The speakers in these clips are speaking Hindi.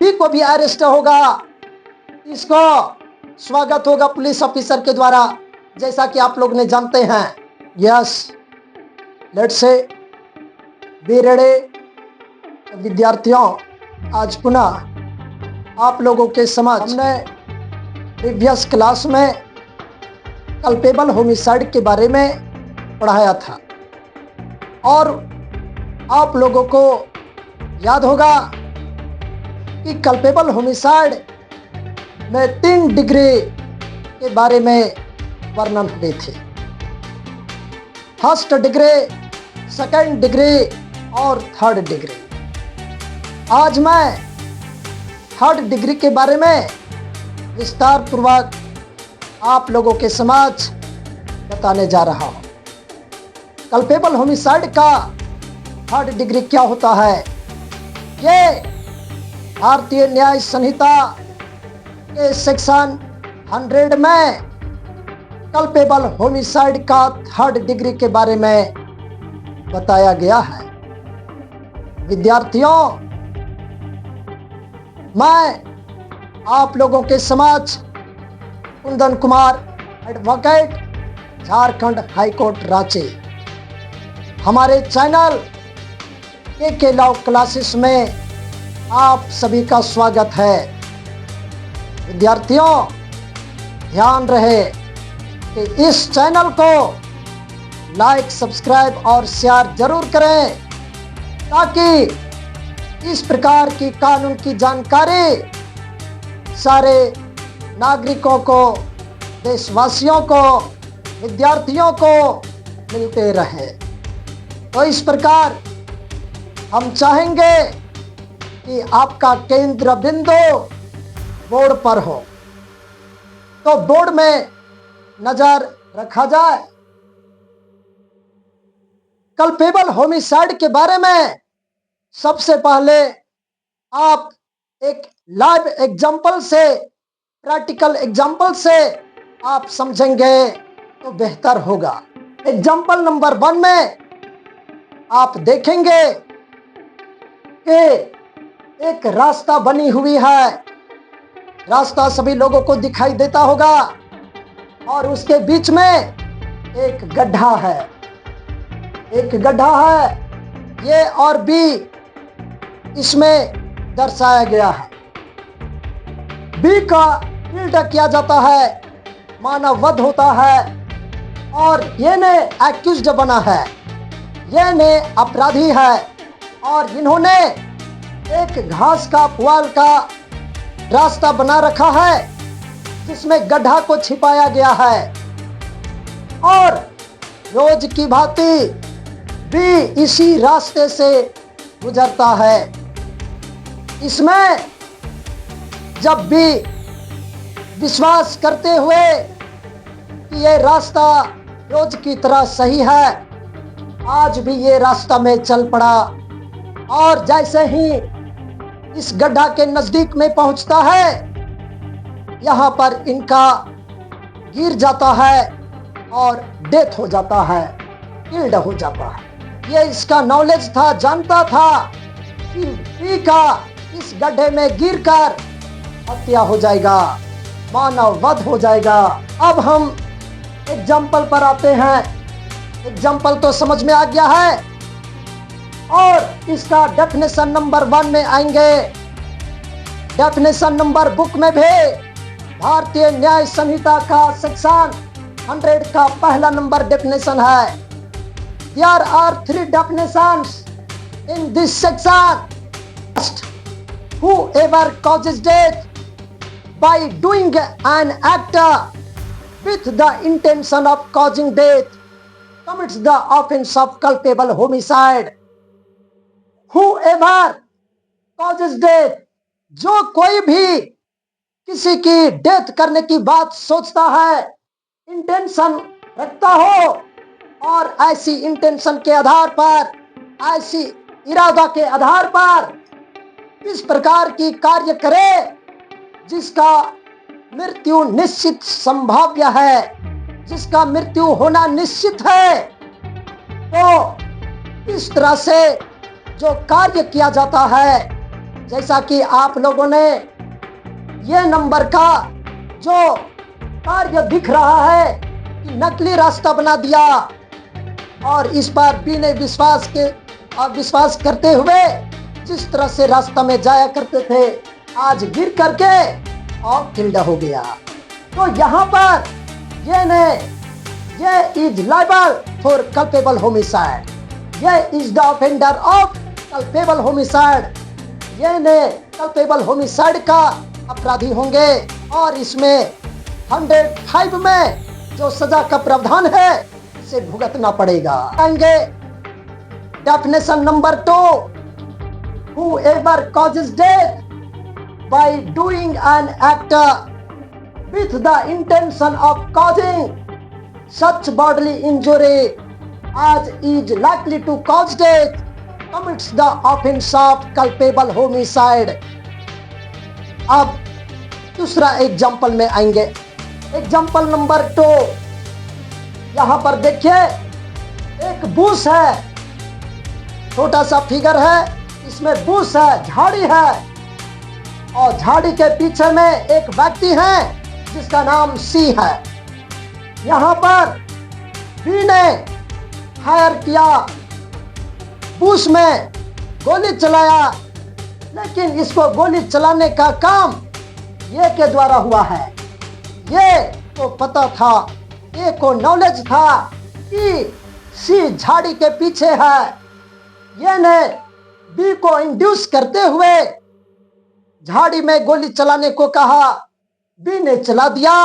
बी को भी अरेस्ट होगा। इसको स्वागत होगा पुलिस ऑफिसर के द्वारा, जैसा कि आप लोग ने जानते हैं। Yes, let's say be ready. विद्यार्थियों, आज पुनः आप लोगों के समझ हमने प्रीवियस क्लास में कल्पेबल होमिसाइड के बारे में पढ़ाया था और आप लोगों को याद होगा कि कल्पेबल होमिसाइड में 3 डिग्री के बारे में वर्णन हुए थे। फर्स्ट डिग्री, सेकंड डिग्री और थर्ड डिग्री। आज मैं थर्ड डिग्री के बारे में विस्तार पूर्वक आप लोगों के समक्ष बताने जा रहा हूं। कल्पेबल होमिसाइड का थर्ड डिग्री क्या होता है, ये भारतीय न्याय संहिता के सेक्शन 100 में कल्पेबल होमिसाइड का थर्ड डिग्री के बारे में बताया गया है। विद्यार्थियों, मैं आप लोगों के समक्ष कुंदन कुमार, एडवोकेट, झारखंड हाईकोर्ट रांची, हमारे चैनल के लॉ क्लासेस में आप सभी का स्वागत है। विद्यार्थियों, ध्यान रहे कि इस चैनल को लाइक, सब्सक्राइब और शेयर जरूर करें, ताकि इस प्रकार की कानून की जानकारी सारे नागरिकों को, देशवासियों को, विद्यार्थियों को मिलते रहे। तो इस प्रकार हम चाहेंगे कि आपका केंद्र बिंदु बोर्ड पर हो, तो बोर्ड में नजर रखा जाए। कल्पेबल होमिसाइड के बारे में सबसे पहले आप एक लाइव एग्जाम्पल से, प्रैक्टिकल एग्जाम्पल से आप समझेंगे तो बेहतर होगा। एग्जाम्पल नंबर 1 में आप देखेंगे कि एक रास्ता बनी हुई है। रास्ता सभी लोगों को दिखाई देता होगा और उसके बीच में एक गड्ढा है। एक गड्ढा है, ये और बी इसमें दर्शाया गया है। बी का किल्ड किया जाता है, मानव वध होता है और ये ने एक्यूज्ड बना है, ये ने अपराधी है और इन्होंने एक घास का पुआल का रास्ता बना रखा है जिसमें गड्ढा को छिपाया गया है। और रोज की भांति भी इसी रास्ते से गुजरता है। इसमें जब भी विश्वास करते हुए कि ये रास्ता रोज की तरह सही है, आज भी ये रास्ता में चल पड़ा और जैसे ही इस गड्ढा के नजदीक में पहुंचता है, यहाँ पर इनका गिर जाता है और डेथ हो जाता है, किल्ड हो जाता है। ये इसका नॉलेज था, जानता था कि बी का इस गड्ढे में गिरकर हत्या हो जाएगा, मानव वध हो जाएगा। अब हम एग्जाम्पल पर आते हैं। एग्जाम्पल तो समझ में आ गया है और इसका डेफिनेशन नंबर 1 में आएंगे। डेफिनेशन नंबर बुक में भी भारतीय न्याय संहिता का सेक्शन 100 का पहला नंबर डेफिनेशन है। There are 3 definitions in this section. First, whoever causes death by doing an act with the intention of causing death commits the offense of culpable homicide. Whoever causes death, जो कोई भी किसी की डेथ करने की बात सोचता है, इंटेंशन रखता हो और ऐसी इंटेंशन के आधार पर, ऐसी इरादा के आधार पर इस प्रकार की कार्य करे जिसका मृत्यु निश्चित संभाव्य है, जिसका मृत्यु होना निश्चित है, तो इस तरह से जो कार्य किया जाता है जैसा कि आप लोगों ने ये नंबर का जो कार्य दिख रहा है कि नकली रास्ता बना दिया, और इस पर बी ने विश्वास करते हुए जिस तरह से रास्ता में जाया करते थे, आज गिर करके और किल्ड हो गया। तो यहाँ पर ये is liable for culpable homicide, ये is the offender of culpable homicide, ये ने कल्पेबल होमिसाइड का अपराधी होंगे और इसमें 105 में जो सजा का प्रावधान है इसे भुगतना पड़ेगा। आएंगे definition number 2, whoever causes death by doing an act with the intention of causing such bodily injury as is likely to cause death commits the offense of culpable homicide। अब दूसरा एग्जाम्पल में आएंगे। एग्जाम्पल नंबर 2, यहां पर देखिए एक बुश है, छोटा सा फिगर है, इसमें बुश है, झाड़ी है, और झाड़ी के पीछे में एक व्यक्ति है जिसका नाम सी है। यहां पर बी ने फायर किया, बुश में गोली चलाया, लेकिन इसको गोली चलाने का काम ये के द्वारा हुआ है। ये को पता था, ये को नॉलेज था कि सी झाड़ी के पीछे है। ये ने बी को इंड्यूस करते हुए झाड़ी में गोली चलाने को कहा, बी ने चला दिया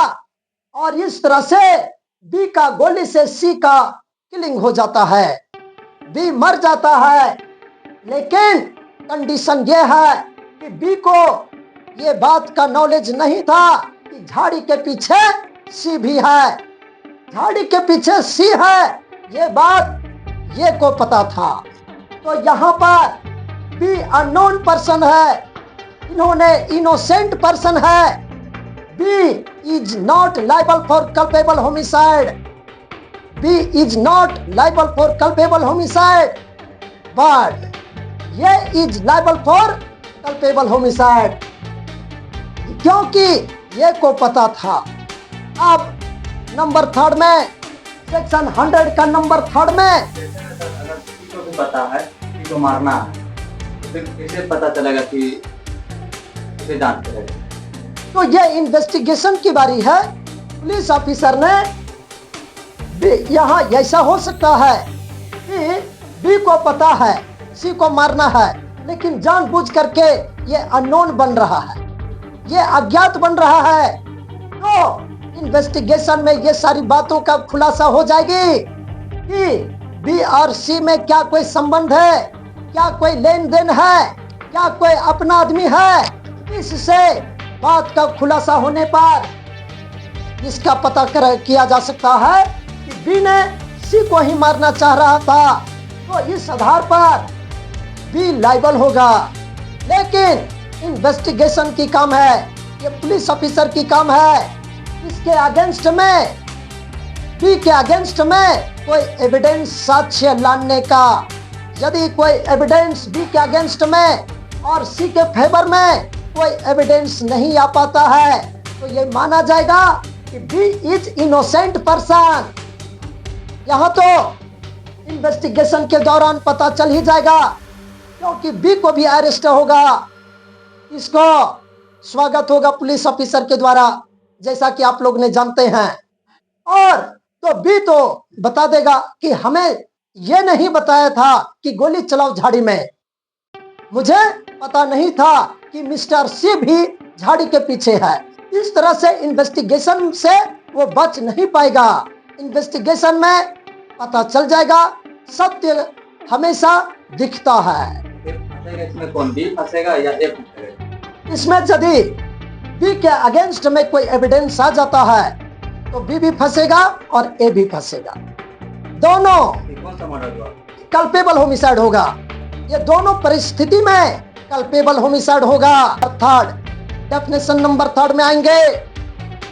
और इस तरह से बी का गोली से सी का किलिंग हो जाता है, बी मर जाता है। लेकिन कंडीशन ये है कि बी को ये बात का नॉलेज नहीं था कि झाड़ी के पीछे सी भी है, झाड़ी के पीछे सी है, ये बात ये को पता था। तो यहाँ पर बी अननोन पर्सन है, इन्होंने इनोसेंट पर्सन है। B is not liable for culpable homicide, B is not liable for culpable homicide, but ये is liable for culpable homicide, क्योंकि ये को पता था। अब नंबर 3 में, सेक्शन 100 का नंबर 3 में, अगर किसी को भी पता है किसी को मारना है तो फिर कैसे पता चलेगा कि किसे जांच करेगा? तो ये इन्वेस्टिगेशन की बारी है। पुलिस ऑफिसर ने यहाँ ऐसा हो सकता है कि बी को पता है सी को मारना है, लेकिन जानबूझ करके ये अननोन बन रहा है, ये अज्ञात बन रहा है। तो इन्वेस्टिगेशन में ये सारी बातों का खुलासा हो जाएगी कि बी और सी में क्या कोई संबंध है, क्या कोई लेन देन है, क्या कोई अपना आदमी है। इससे बात का खुलासा होने पर इसका पता किया जा सकता है कि बी ने सी को ही मारना चाह रहा था, तो इस आधार पर बी लायबल होगा। लेकिन इन्वेस्टिगेशन की काम है, ये पुलिस ऑफिसर की काम है। इसके अगेंस्ट में, बी के अगेंस्ट में कोई एविडेंस साक्ष्य लाने का, यदि कोई एविडेंस बी के अगेंस्ट में और सी के फेवर में कोई एविडेंस नहीं आ पाता है, तो ये माना जाएगा कि बी इज इनोसेंट पर्सन। यहाँ तो इन्वेस्टिगेशन के दौरान पता चल ही जाएगा, क्योंकि बी को भी अरेस्ट होगा, इसको स्वागत होगा पुलिस ऑफिसर के द्वारा, जैसा कि आप लोग ने जानते हैं। और तो बी तो बता देगा कि हमें यह नहीं बताया था कि गोली चलाओ झाड़ी में, मुझे पता नहीं था कि मिस्टर सी भी झाड़ी के पीछे है। इस तरह से इन्वेस्टिगेशन से वो बच नहीं पाएगा। इन्वेस्टिगेशन में पता चल जाएगा, सत्य हमेशा दिखता है। इसमें कौन बी फंसेगा या ए फंसेगा? इसमें यदि बी के अगेंस्ट में कोई एविडेंस आ जाता है तो बी भी फंसेगा और ए भी फंसेगा, दोनों कौन सा मर्डर हुआ? कल्पेबल होमिसाइड होगा। ये दोनों परिस्थिति में कल्पेबल होमिसाइड होगा। थर्ड, डेफिनेशन नंबर 3 में आएंगे,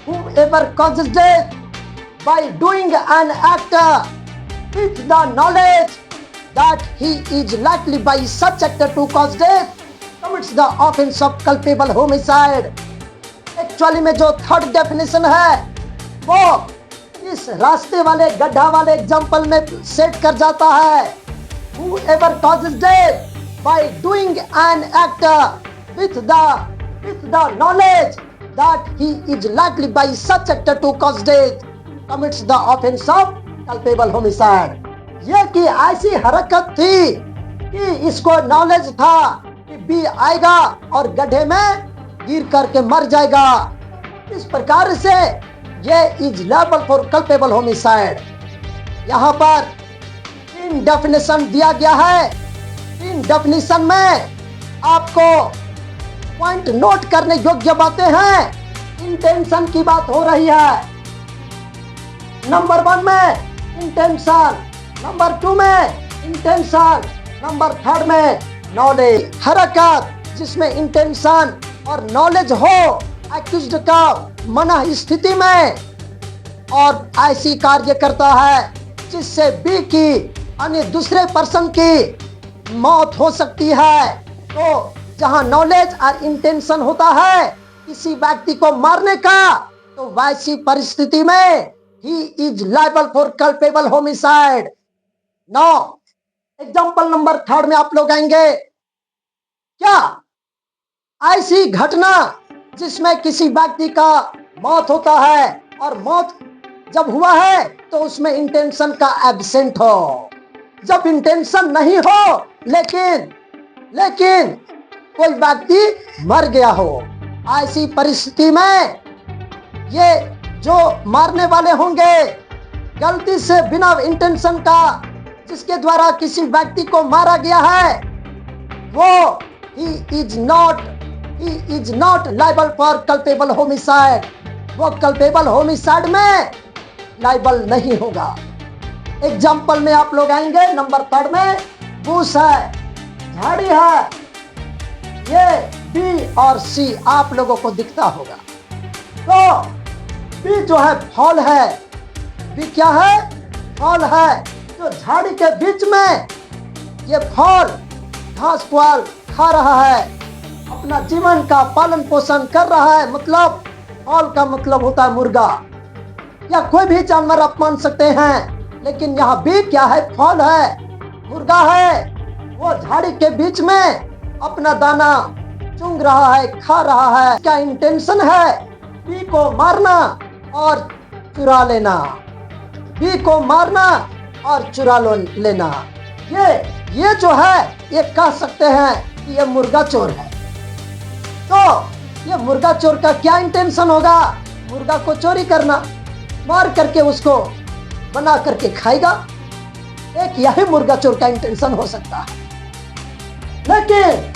whoever causes death by doing an act with the knowledge that he is likely by such act to cause death commits the offense of culpable homicide. Actually में जो थर्ड डेफिनेशन है वो इस रास्ते वाले गड्ढा वाले एग्जाम्पल में सेट कर जाता है. Whoever causes death by doing an act with the knowledge that he is likely by such act to cause death commits the offense of culpable homicide. यह कि ऐसी हरकत थी कि इसको नॉलेज था कि बी आएगा और गड्ढे में गिर करके मर जाएगा. इस प्रकार से ये is liable for culpable homicide. यहाँ पर 3 डेफिनेशन दिया गया है. 3 डेफिनेशन में आपको पॉइंट नोट करने योग्य बातें हैं. इंटेंशन की बात हो रही है. नंबर 1 में इंटेंशन, नंबर 2 में इंटेंशन, नंबर 3 में नॉलेज. हरकत जिसमें इंटेंशन और नॉलेज हो एक्यूज्ड का मना स्थिति में और ऐसी कार्य करता है जिससे बी की अन्य दूसरे पर्सन की मौत हो सकती है. तो जहां नॉलेज और इंटेंशन होता है किसी व्यक्ति को मारने का, तो वैसी परिस्थिति में he is liable for culpable homicide. Now example number 3 में आप लोग आएंगे. क्या ऐसी घटना जिसमें किसी व्यक्ति का मौत होता है और मौत जब हुआ है तो उसमें इंटेंशन का एब्सेंट हो. जब इंटेंशन नहीं हो लेकिन कोई व्यक्ति मर गया हो, ऐसी परिस्थिति में ये जो मारने वाले होंगे गलती से बिना इंटेंशन का जिसके द्वारा किसी व्यक्ति को मारा गया है, वो he is not liable for culpable homicide. वो culpable homicide में लाइबल नहीं होगा. एग्जाम्पल में आप लोग आएंगे. नंबर 3 में बूस है, झाड़ी है. ये बी और सी आप लोगों को दिखता होगा. तो बी जो है फॉल है. बी क्या है? फॉल है. तो झाड़ी के बीच में ये फॉल घास पुआल खा रहा है, अपना जीवन का पालन पोषण कर रहा है. मतलब फॉल का मतलब होता है मुर्गा या कोई भी जानवर आप मान सकते हैं. लेकिन यहाँ बी क्या है? फॉल है, मुर्गा है. वो झाड़ी के बीच में अपना दाना चुंग रहा है, खा रहा है. क्या इंटेंशन है? बी को मारना और चुरा लेना. बी को मारना और चुरा लेना. ये जो है ये कह सकते हैं कि ये मुर्गा चोर है. तो ये मुर्गा चोर का क्या इंटेंशन होगा? मुर्गा को चोरी करना, मार करके उसको बना करके खाएगा. एक यही मुर्गा चोर का इंटेंशन हो सकता है. लेकिन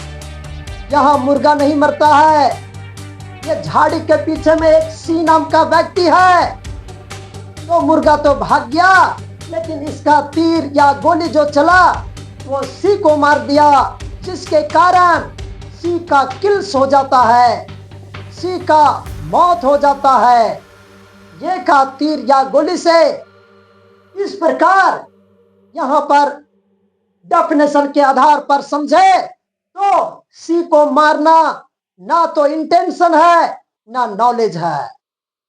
यहाँ मुर्गा नहीं मरता है. ये झाड़ी के पीछे में एक सी नाम का व्यक्ति है. तो मुर्गा तो भाग गया, लेकिन इसका तीर या गोली जो चला वो सी को मार दिया, जिसके कारण सी का किल्स हो जाता है, सी का मौत हो जाता है. ये का तीर या गोली से. इस प्रकार यहाँ पर डेफिनेशन के आधार पर समझे तो सी को मारना ना तो इंटेंशन है ना नॉलेज है.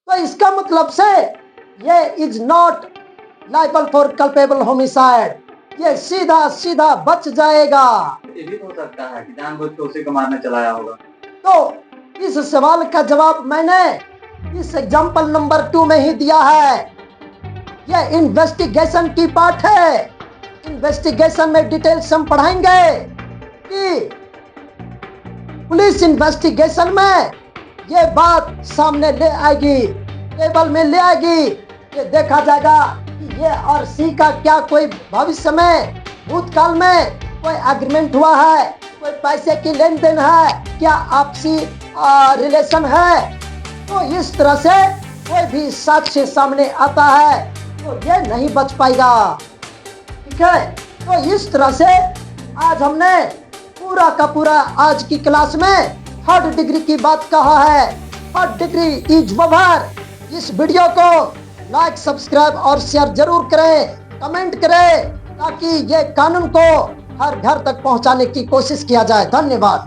तो इसका मतलब से ये is not liable for culpable homicide. ये सीधा बच जाएगा. ये भी हो सकता है कि जानबूझ के उसी को मारने चलाया होगा. तो इस सवाल का जवाब मैंने इस एग्जाम्पल नंबर 2 में ही दिया है. यह इन्वेस्टिगेशन की पार्ट है. इन्वेस्टिगेशन में डिटेल्स हम पढ़ाएंगे कि पुलिस इन्वेस्टिगेशन में ये बात सामने ले आएगी, टेबल में ले आएगी. ये देखा जाएगा कि ये और सी का क्या कोई भविष्य में भूतकाल में कोई एग्रीमेंट हुआ है, कोई पैसे की लेन देन है, क्या आपसी रिलेशन है. तो इस तरह से कोई भी साक्ष्य सामने आता है तो ये नहीं बच पाएगा. ठीक है. तो इस तरह से आज हमने पूरा का पूरा आज की क्लास में 3rd डिग्री की बात कहा है. 3rd degree is over. इस वीडियो को लाइक, सब्सक्राइब और शेयर जरूर करें, कमेंट करें, ताकि ये कानून को हर घर तक पहुंचाने की कोशिश किया जाए. धन्यवाद.